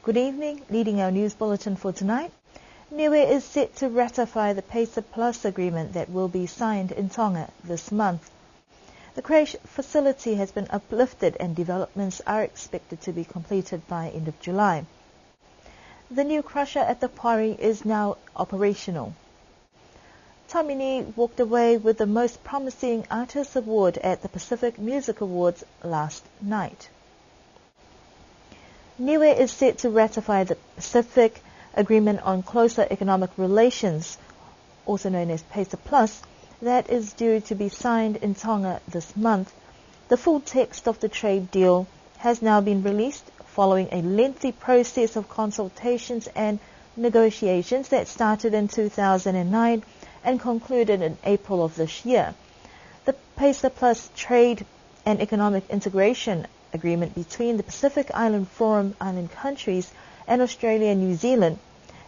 Good evening. Leading our news bulletin for tonight, Niue is set to ratify the PACER Plus agreement that will be signed in Tonga this month. The creche facility has been uplifted and developments are expected to be completed by end of July. The new crusher at the quarry is now operational. Tamini walked away with the Most Promising Artist Award at the Pacific Music Awards last night. Niue is set to ratify the Pacific Agreement on Closer Economic Relations, also known as PACER Plus, that is due to be signed in Tonga this month. The full text of the trade deal has now been released following a lengthy process of consultations and negotiations that started in 2009 and concluded in April of this year. The PACER Plus Trade and Economic Integration Agreement between the Pacific Island Forum island countries and Australia and New Zealand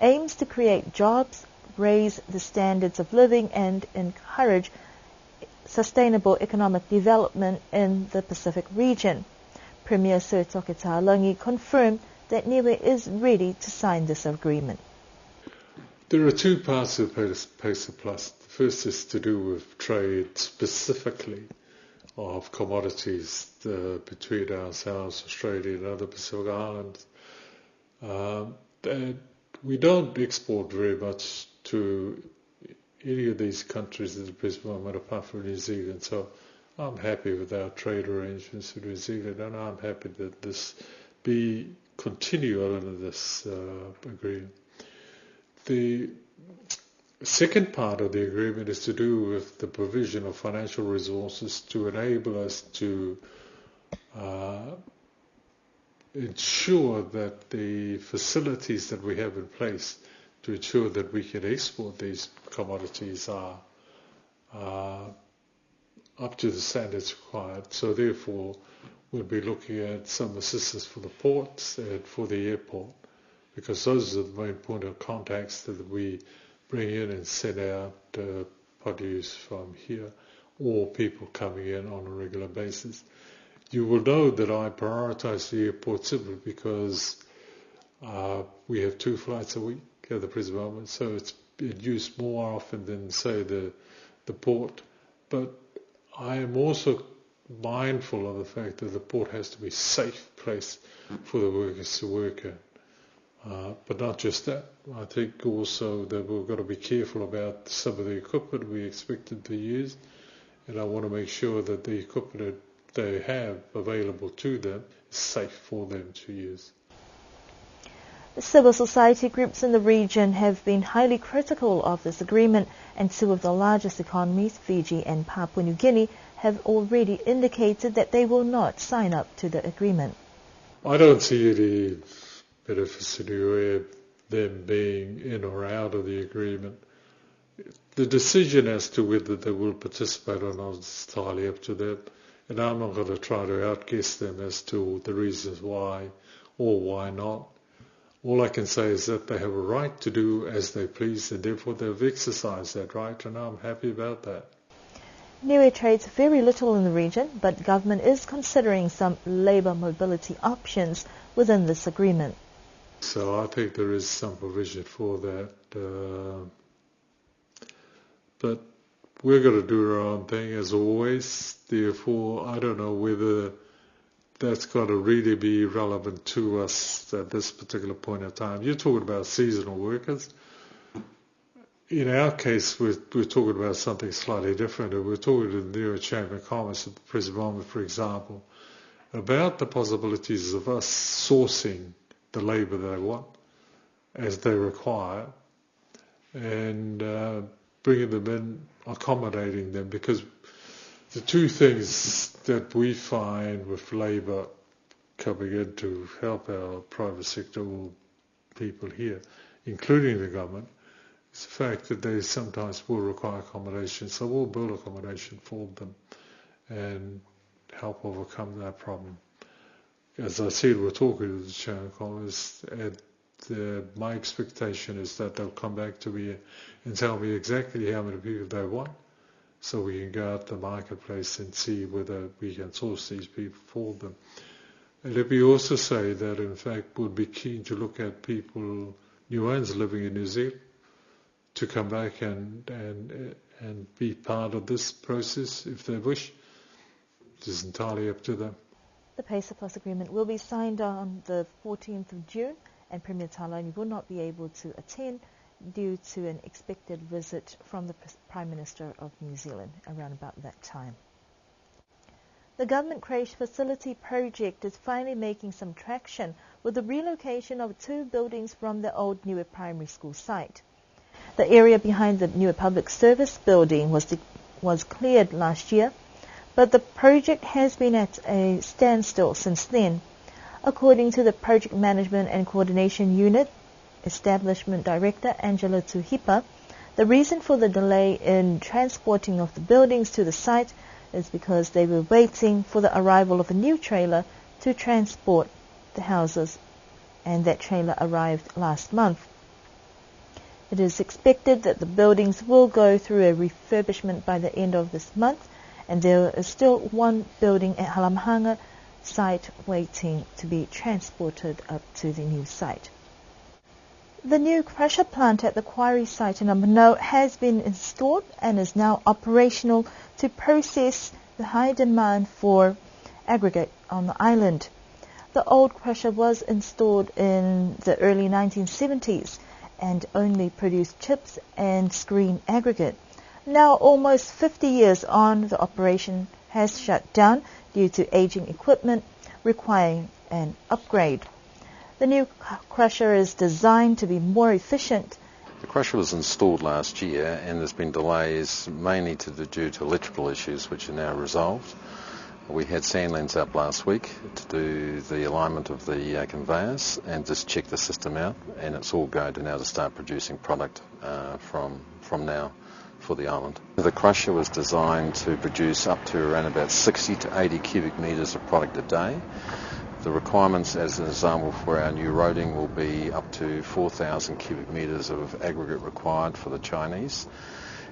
aims to create jobs, raise the standards of living and encourage sustainable economic development in the Pacific region. Premier Sir Toke Talangi confirmed that Niue is ready to sign this agreement. There are two parts of PACER Plus. The first is to do with trade specifically of commodities between ourselves, Australia and other Pacific Islands. We don't export very much to any of these countries at the present moment apart from New Zealand. So I'm happy with our trade arrangements with New Zealand, and I'm happy that this be continual under this agreement. The second part of the agreement is to do with the provision of financial resources to enable us to ensure that the facilities that we have in place to ensure that we can export these commodities are up to the standards required. So therefore, we'll be looking at some assistance for the ports and for the airport, because those are the main point of contacts that we bring in and send out produce from here, or people coming in on a regular basis. You will know that I prioritize the airport simply because we have 2 flights a week at the present moment, so it's used more often than, say, the port. But I am also mindful of the fact that the port has to be a safe place for the workers to work in. But not just that. I think also that we've got to be careful about some of the equipment we expected to use, and I want to make sure that the equipment that they have available to them is safe for them to use. Civil society groups in the region have been highly critical of this agreement, and 2 of the largest economies, Fiji and Papua New Guinea, have already indicated that they will not sign up to the agreement. I don't see any benefits anywhere them being in or out of the agreement. The decision as to whether they will participate or not is entirely up to them, and I'm not going to try to outguess them as to the reasons why or why not. All I can say is that they have a right to do as they please, and therefore they've exercised that right, and I'm happy about that. Niue trades very little in the region, but government is considering some labour mobility options within this agreement. So I think there is some provision for that. But we're going to do our own thing as always. Therefore, I don't know whether that's going to really be relevant to us at this particular point in time. You're talking about seasonal workers. In our case, we're talking about something slightly different. We're talking to the Niue Chamber of Commerce at the present moment, for example, about the possibilities of us sourcing the labour they want as they require, and bringing them in, accommodating them, because the 2 things that we find with labour coming in to help our private sector or people here, including the government, is the fact that they sometimes will require accommodation, so we'll build accommodation for them and help overcome that problem. As I said, we're talking to the Chamber of Commerce, and my expectation is that they'll come back to me and tell me exactly how many people they want, so we can go out to the marketplace and see whether we can source these people for them. And let me also say that, in fact, would be keen to look at people, Niueans living in New Zealand, to come back and be part of this process if they wish. It is entirely up to them. The PACER Plus agreement will be signed on the 14th of June, and Premier Talani will not be able to attend due to an expected visit from the Prime Minister of New Zealand around about that time. The Government Creche Facility project is finally making some traction with the relocation of 2 buildings from the old Niue Primary School site. The area behind the Niue Public Service building was cleared last year, but the project has been at a standstill since then. According to the Project Management and Coordination Unit Establishment Director Angela Tuhipa, the reason for the delay in transporting of the buildings to the site is because they were waiting for the arrival of a new trailer to transport the houses, and that trailer arrived last month. It is expected that the buildings will go through a refurbishment by the end of this month, and there is still 1 building at Halamahanga site waiting to be transported up to the new site. The new crusher plant at the quarry site in Mano has been installed and is now operational to process the high demand for aggregate on the island. The old crusher was installed in the early 1970s and only produced chips and screen aggregate. Now, almost 50 years on, the operation has shut down due to aging equipment requiring an upgrade. The new crusher is designed to be more efficient. The crusher was installed last year, and there's been delays mainly due to electrical issues, which are now resolved. We had sandlines up last week to do the alignment of the conveyors and just check the system out, and it's all go to now to start producing product from now for the island. The crusher was designed to produce up to around about 60 to 80 cubic metres of product a day. The requirements, as an example, for our new roading will be up to 4,000 cubic metres of aggregate required for the Chinese.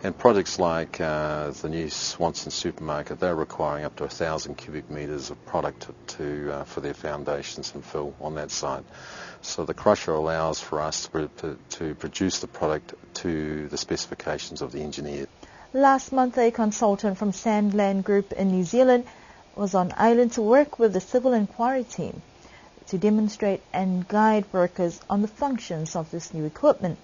And projects like the new Swanson supermarket, they're requiring up to 1,000 cubic metres of product for their foundations and fill on that site. So the crusher allows for us to produce the product to the specifications of the engineer. Last month, a consultant from Sandland Group in New Zealand was on island to work with the civil inquiry team to demonstrate and guide workers on the functions of this new equipment.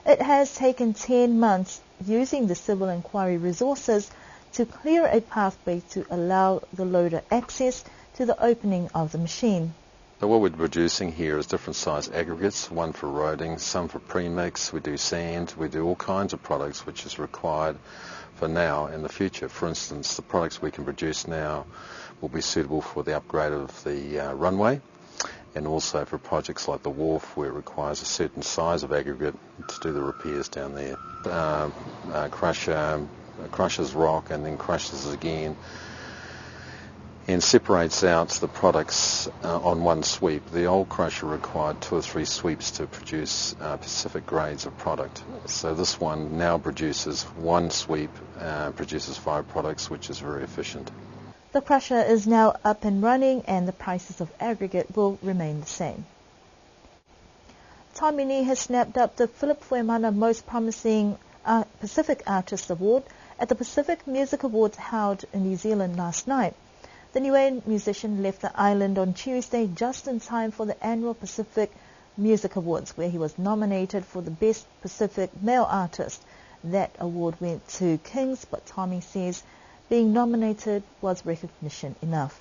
It has taken 10 months using the civil inquiry resources to clear a pathway to allow the loader access to the opening of the machine. So what we're producing here is different size aggregates, one for roading, some for premix, we do sand, we do all kinds of products which is required for now and the future. For instance, the products we can produce now will be suitable for the upgrade of the runway, and also for projects like the wharf where it requires a certain size of aggregate to do the repairs down there. Crushes rock and then crushes again and separates out the products on one sweep. The old crusher required 2 or 3 sweeps to produce specific grades of product. So this one now produces 1 sweep, produces 5 products, which is very efficient. The crusher is now up and running, and the prices of aggregate will remain the same. Tomini has snapped up the Philip Fuemana Most Promising Pacific Artist Award at the Pacific Music Awards held in New Zealand last night. The Niuean musician left the island on Tuesday just in time for the annual Pacific Music Awards, where he was nominated for the Best Pacific Male Artist. That award went to Kings, but Tommy says being nominated was recognition enough.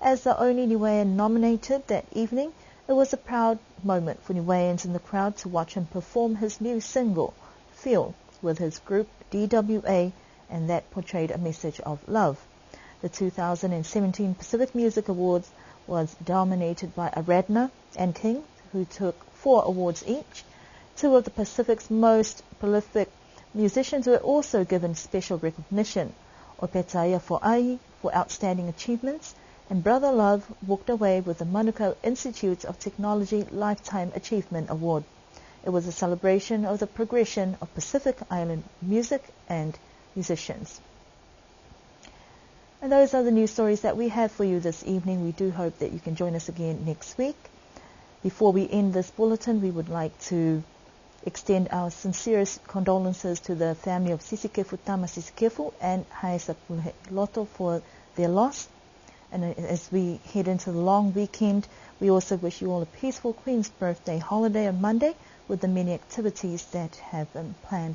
As the only Niuean nominated that evening, it was a proud moment for Niueans in the crowd to watch him perform his new single, Feel, with his group DWA, and that portrayed a message of love. The 2017 Pacific Music Awards was dominated by Aradna and King, who took 4 awards each. 2 of the Pacific's most prolific musicians were also given special recognition. Opetaya Fo'ai for outstanding achievements, and Brother Love walked away with the Manukau Institute of Technology Lifetime Achievement Award. It was a celebration of the progression of Pacific Island music and musicians. And those are the news stories that we have for you this evening. We do hope that you can join us again next week. Before we end this bulletin, we would like to extend our sincerest condolences to the family of Sisikefu Tama Sisikefu and Haesapuhe Loto for their loss. And as we head into the long weekend, we also wish you all a peaceful Queen's Birthday holiday on Monday with the many activities that have been planned